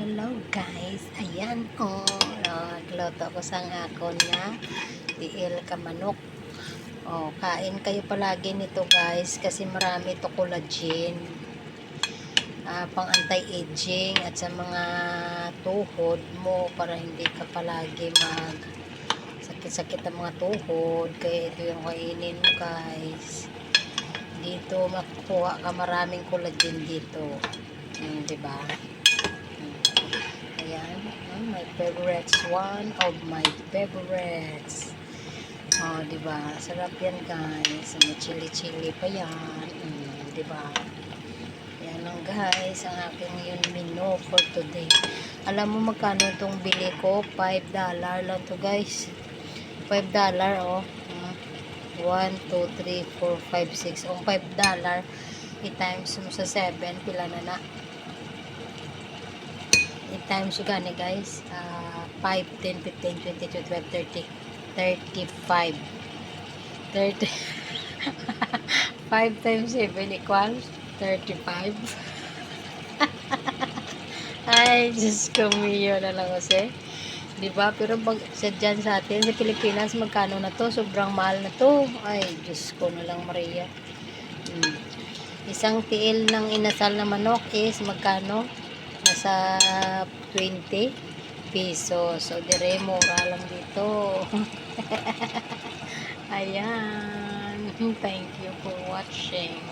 Hello guys, ayan nagluto ko sa akon na tiil ka manok. Kain kayo palagi nito guys kasi marami to collagen, pang anti-aging at sa mga tuhod mo para hindi ka palagi mag sakit-sakit ang mga tuhod. Kaya ito yung kainin mo guys. Dito makukuha ka maraming collagen dito, diba? Ayan, my favorites, one of my favorites. Diba? Sarap yan guys. May chili-chili pa yan. Diba? Yan lang guys, ang aking yun menu for today. Alam mo magkano itong bili ko? $5 lang to guys. $5 oh. 1, 2, 3, 4, 5, 6. $5 i-times mo sa 7, pila na na? I-times yung gani guys, 5, 10, 15, 20, 25, 30, 35. 30 5 times 7 equals 35. Ay, Diyos ko miyo na lang kasi. Diba? Pero pag dyan sa atin, sa Pilipinas, magkano na to? Sobrang mahal na to. Ay, Diyos ko na lang Maria. Isang tiil ng inasal na manok is magkano? Nasa 20 pesos. So, dire, mura lang dito. Ayan. Thank you for watching.